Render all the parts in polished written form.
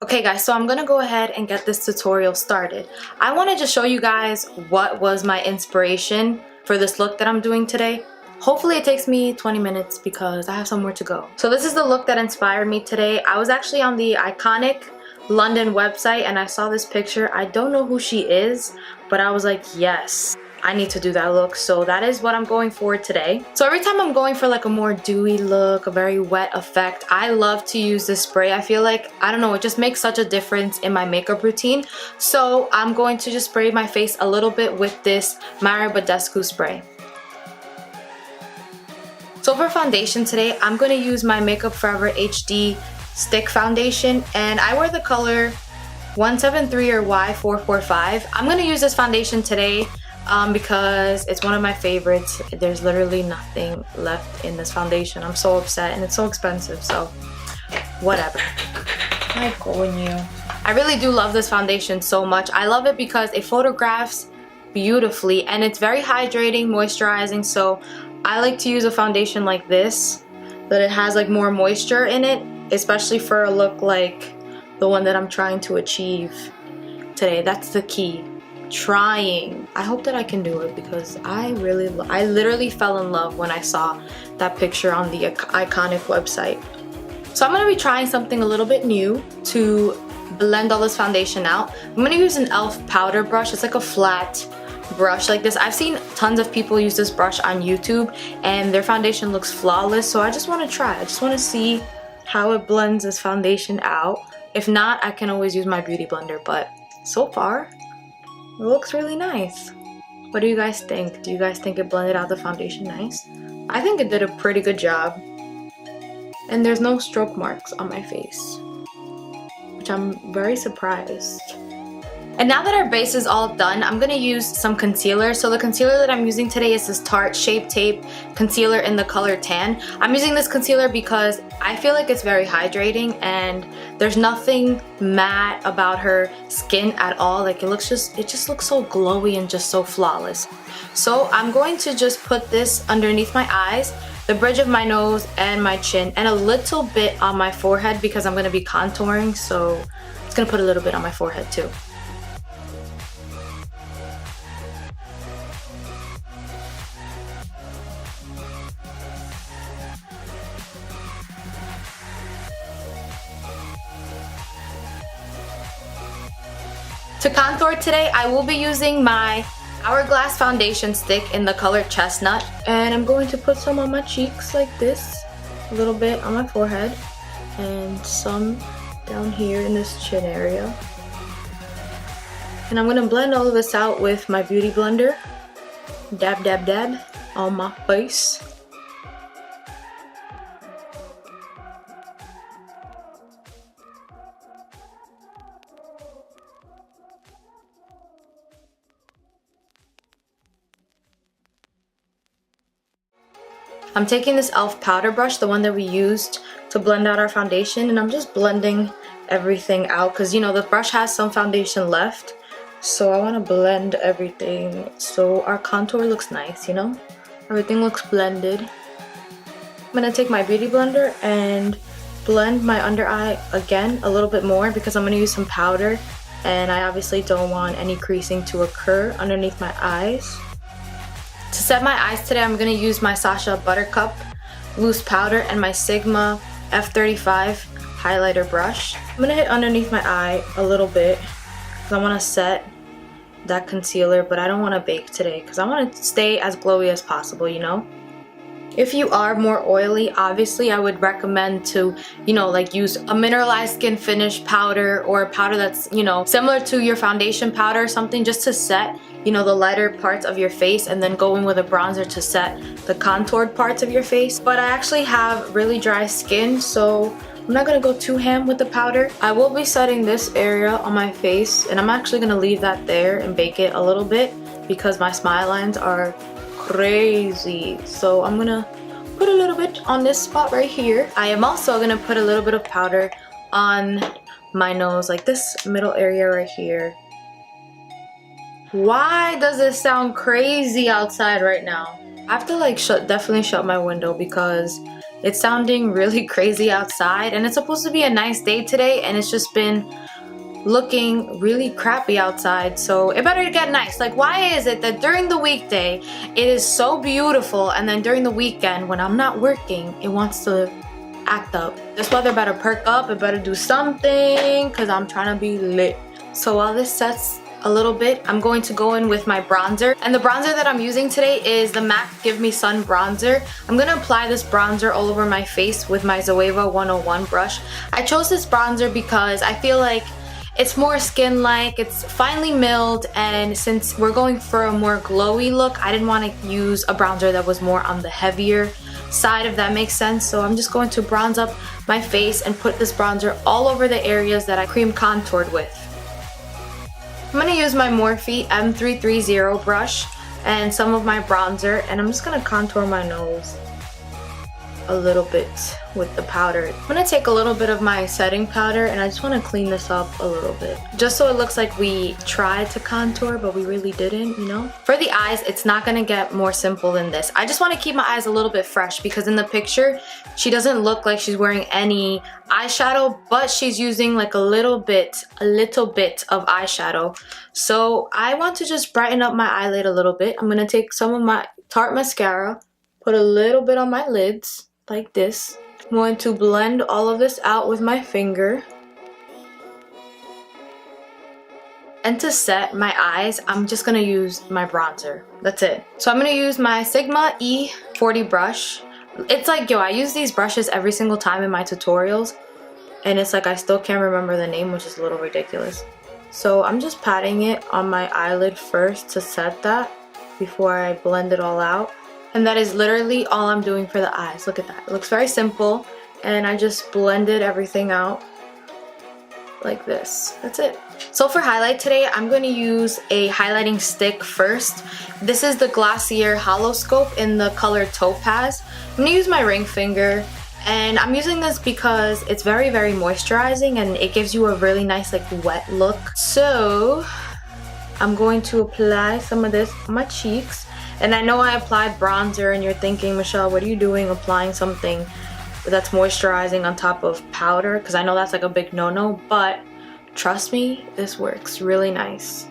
Okay guys, so I'm gonna go ahead and get this tutorial started. I want to just show you guys what was my inspiration for this look that I'm doing today. Hopefully it takes me 20 minutes because I have somewhere to go. So this is the look that inspired me today. I was actually on the iconic London website and I saw this picture. I don't know who she is, but I was like, yes, I need to do that look. So that is what I'm going for today. So every time I'm going for like a more dewy look, a very wet effect, I love to use this spray. I feel like, I don't know, it just makes such a difference in my makeup routine. So I'm going to just spray my face a little bit with this Mario Badescu spray. So for foundation today, I'm going to use my Makeup Forever HD stick foundation, and I wear the color 173 or Y445. I'm going to use this foundation today because it's one of my favorites. There's literally nothing left in this foundation. I'm so upset and it's so expensive, so whatever. I really do love this foundation so much. I love it because it photographs beautifully and it's very hydrating, moisturizing, so I like to use a foundation like this, that it has like more moisture in it, especially for a look like the one that I'm trying to achieve today. That's the key. Trying. I hope that I can do it because I literally fell in love when I saw that picture on the iconic website. So I'm going to be trying something a little bit new to blend all this foundation out. I'm going to use an e.l.f. powder brush. It's like a flat brush like this. I've seen tons of people use this brush on YouTube and their foundation looks flawless, so I just want to try. I just want to see how it blends this foundation out. If not, I can always use my beauty blender, but so far it looks really nice. What do you guys think? Do you guys think it blended out the foundation nice? I think it did a pretty good job. And there's no stroke marks on my face, which I'm very surprised. And now that our base is all done, I'm going to use some concealer. So the concealer that I'm using today is this Tarte Shape Tape concealer in the color Tan. I'm using this concealer because I feel like it's very hydrating and there's nothing matte about her skin at all. Like it just looks so glowy and just so flawless. So I'm going to just put this underneath my eyes, the bridge of my nose and my chin, and a little bit on my forehead because I'm going to be contouring. So it's going to put a little bit on my forehead too. To contour today, I will be using my Hourglass foundation stick in the color Chestnut, and I'm going to put some on my cheeks like this, a little bit on my forehead, and some down here in this chin area. And I'm going to blend all of this out with my beauty blender. Dab, dab, dab on my face. I'm taking this e.l.f. powder brush, the one that we used to blend out our foundation, and I'm just blending everything out because, you know, the brush has some foundation left. So I want to blend everything so our contour looks nice, you know? Everything looks blended. I'm going to take my beauty blender and blend my under eye again a little bit more because I'm going to use some powder and I obviously don't want any creasing to occur underneath my eyes. To set my eyes today, I'm going to use my Sacha Buttercup loose powder and my Sigma F35 highlighter brush. I'm going to hit underneath my eye a little bit because I want to set that concealer, but I don't want to bake today because I want to stay as glowy as possible, you know? If you are more oily, obviously I would recommend to, you know, like use a mineralized skin finish powder or a powder that's, you know, similar to your foundation powder or something, just to set, you know, the lighter parts of your face, and then go in with a bronzer to set the contoured parts of your face. But I actually have really dry skin, so I'm not going to go too ham with the powder. I will be setting this area on my face, and I'm actually going to leave that there and bake it a little bit because my smile lines are crazy. So I'm gonna put a little bit on this spot right here. I am also gonna put a little bit of powder on my nose, like this middle area right here. Why does it sound crazy outside right now? I have to like definitely shut my window because It's sounding really crazy outside, and it's supposed to be a nice day today, and it's just been looking really crappy outside, so it better get nice. Like, why is it that during the weekday it is so beautiful, and then during the weekend when I'm not working it wants to act up? This weather better perk up, it better do something, because I'm trying to be lit. So while this sets a little bit, I'm going to go in with my bronzer, and the bronzer that I'm using today is the MAC Give Me Sun bronzer. I'm gonna apply this bronzer all over my face with my Zoeva 101 brush. I chose this bronzer because I feel like it's more skin-like, it's finely milled, and since we're going for a more glowy look, I didn't want to use a bronzer that was more on the heavier side, if that makes sense. So I'm just going to bronze up my face and put this bronzer all over the areas that I cream contoured with. I'm going to use my Morphe M330 brush and some of my bronzer, and I'm just going to contour my nose a little bit with the powder. I'm going to take a little bit of my setting powder, and I just want to clean this up a little bit, just so it looks like we tried to contour but we really didn't, you know? For the eyes, it's not going to get more simple than this. I just want to keep my eyes a little bit fresh, because in the picture she doesn't look like she's wearing any eyeshadow, but she's using like a little bit of eyeshadow. So I want to just brighten up my eyelid a little bit. I'm going to take some of my Tarte mascara, put a little bit on my lids like this. I'm going to blend all of this out with my finger. And to set my eyes, I'm just going to use my bronzer. That's it. So I'm going to use my Sigma E40 brush. It's like, yo, I use these brushes every single time in my tutorials, and it's like I still can't remember the name, which is a little ridiculous. So I'm just patting it on my eyelid first to set that before I blend it all out. And that is literally all I'm doing for the eyes. Look at that. It looks very simple, and I just blended everything out like this. That's it. So for highlight today, I'm going to use a highlighting stick first. This is the Glossier Hollow Scope in the color Topaz. I'm going to use my ring finger, and I'm using this because it's very, very moisturizing, and it gives you a really nice like wet look. So I'm going to apply some of this on my cheeks. And I know I applied bronzer, and you're thinking, Michelle, what are you doing applying something that's moisturizing on top of powder? Because I know that's like a big no-no, but trust me, this works really nice.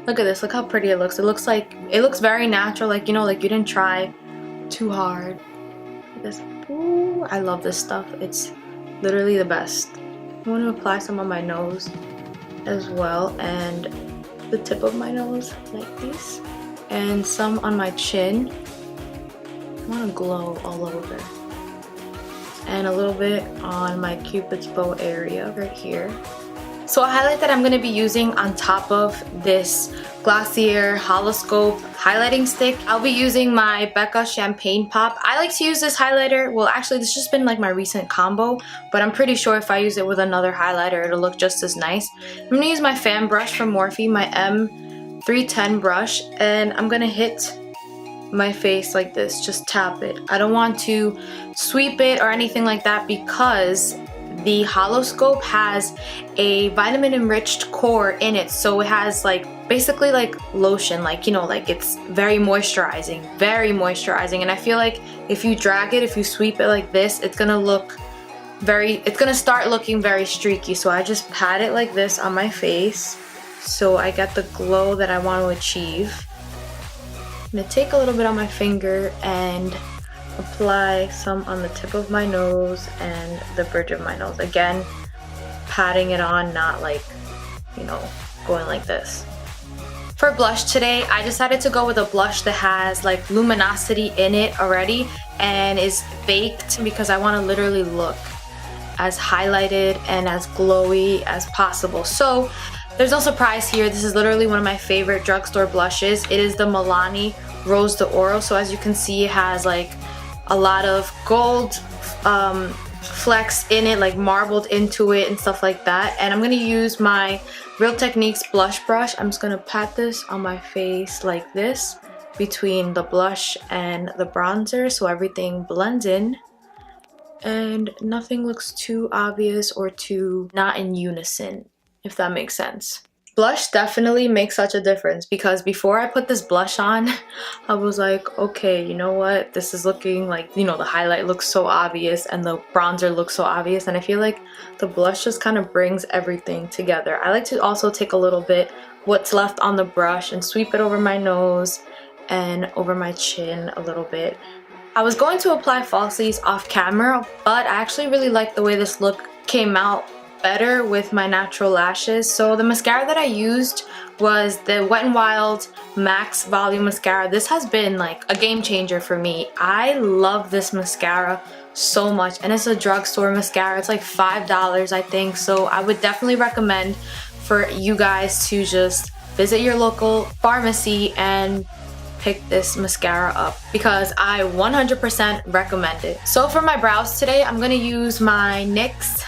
Look at this, look how pretty it looks. It looks very natural, like, you know, like you didn't try too hard. Look at this. Ooh, I love this stuff. It's literally the best. I'm going to apply some on my nose as well, and the tip of my nose like this. And some on my chin. I want to glow all over. And a little bit on my Cupid's bow area right here. So a highlight that I'm going to be using on top of this Glossier Hollow Scope highlighting stick, I'll be using my Becca Champagne Pop. I like to use this highlighter. Well, actually, this has just been like my recent combo, but I'm pretty sure if I use it with another highlighter, it'll look just as nice. I'm going to use my fan brush from Morphe, my M310 brush, and I'm going to hit my face like this. Just tap it. I don't want to sweep it or anything like that, because the Hollow Scope has a vitamin enriched core in it, so it has like basically like lotion, like, you know, like it's very moisturizing, and I feel like if you drag it, if you sweep it like this, it's gonna start looking very streaky. So I just pat it like this on my face so I get the glow that I want to achieve. I'm gonna take a little bit on my finger and apply some on the tip of my nose and the bridge of my nose. Again, patting it on, not like, you know, going like this. For blush today, I decided to go with a blush that has like luminosity in it already and is baked, because I want to literally look as highlighted and as glowy as possible. So there's no surprise here. This is literally one of my favorite drugstore blushes. It is the Milani Rose d'Oro. So as you can see, it has like a lot of gold flecks in it, like marbled into it and stuff like that. And I'm going to use my Real Techniques blush brush. I'm just going to pat this on my face like this between the blush and the bronzer, so everything blends in and nothing looks too obvious or too not in unison, if that makes sense. Blush definitely makes such a difference because before I put this blush on, I was like, okay, you know what? This is looking like, you know, the highlight looks so obvious and the bronzer looks so obvious, and I feel like the blush just kind of brings everything together. I like to also take a little bit what's left on the brush and sweep it over my nose and over my chin a little bit. I was going to apply falsies off camera, but I actually really like the way this look came out better with my natural lashes. So the mascara that I used was the Wet n Wild Max Volume Mascara. This has been like a game changer for me. I love this mascara so much, and it's a drugstore mascara. It's like $5, I think, so I would definitely recommend for you guys to just visit your local pharmacy and pick this mascara up because I 100% recommend it. So for my brows today, I'm gonna use my NYX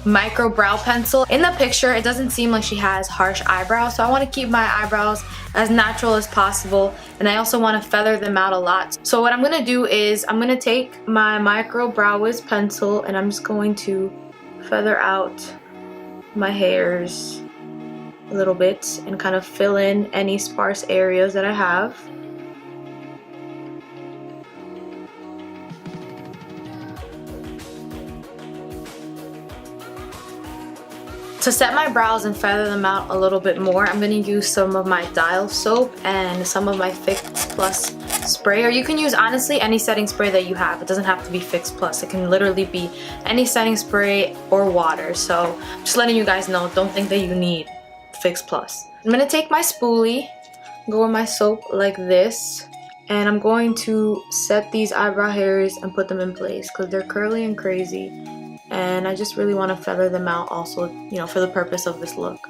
micro brow pencil. In the picture, it doesn't seem like she has harsh eyebrows, so I want to keep my eyebrows as natural as possible, and I also want to feather them out a lot. So what I'm going to do is I'm going to take my micro brow wiz pencil and I'm just going to feather out my hairs a little bit and kind of fill in any sparse areas that I have. To set my brows and feather them out a little bit more, I'm going to use some of my Dial soap and some of my Fix Plus spray, or you can use honestly any setting spray that you have. It doesn't have to be Fix Plus. It can literally be any setting spray or water. So just letting you guys know, don't think that you need Fix Plus. I'm going to take my spoolie, go with my soap like this, and I'm going to set these eyebrow hairs and put them in place because they're curly and crazy. And I just really want to feather them out also, you know, for the purpose of this look.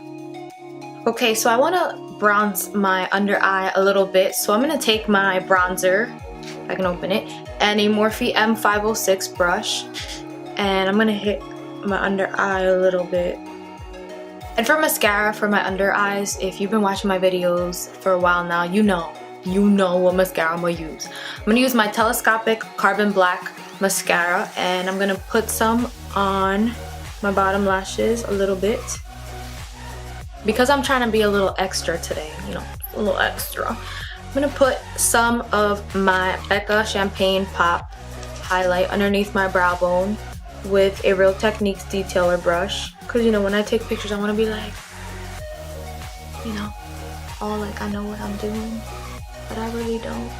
Okay, so I want to bronze my under eye a little bit, so I'm going to take my bronzer, if I can open it, and a Morphe M506 brush, and I'm going to hit my under eye a little bit. And for mascara for my under eyes, if you've been watching my videos for a while now, you know what mascara I'm going to use. I'm going to use my Telescopic Carbon Black mascara, and I'm gonna put some on my bottom lashes a little bit because I'm trying to be a little extra today, you know, a little extra. I'm gonna put some of my Becca Champagne Pop highlight underneath my brow bone with a Real Techniques detailer brush, because you know, when I take pictures I want to be like, you know, all like I know what I'm doing, but I really don't.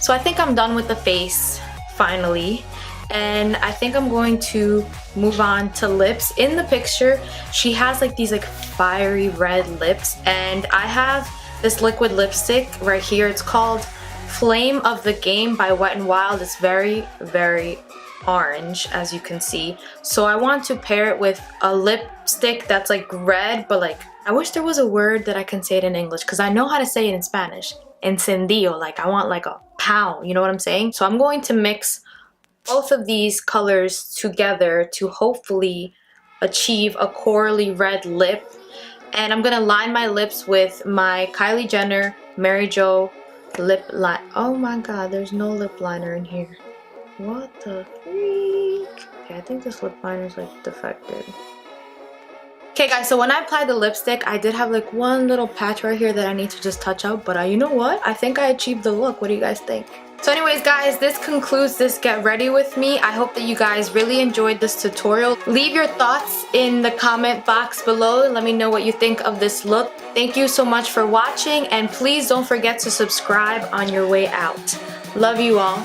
So I think I'm done with the face finally, and I think I'm going to move on to lips. In the picture she has like these like fiery red lips, and I have this liquid lipstick right here. It's called Flame of the Game by Wet n Wild. It's very orange, as you can see, so I want to pair it with a lipstick that's like red, but like I wish there was a word that I can say it in English because I know how to say it in Spanish. Encendido, like I want like a pow, you know what I'm saying? So I'm going to mix both of these colors together to hopefully achieve a corally red lip, and I'm gonna line my lips with my Kylie Jenner Mary Jo lip line. Oh my god, there's no lip liner in here. What the freak? Okay, I think this lip liner is like defective. Okay guys, so when I applied the lipstick, I did have like one little patch right here that I need to just touch up, but you know what? I think I achieved the look. What do you guys think? So anyways guys, this concludes this get ready with me. I hope that you guys really enjoyed this tutorial. Leave your thoughts in the comment box below and let me know what you think of this look. Thank you so much for watching, and please don't forget to subscribe on your way out. Love you all.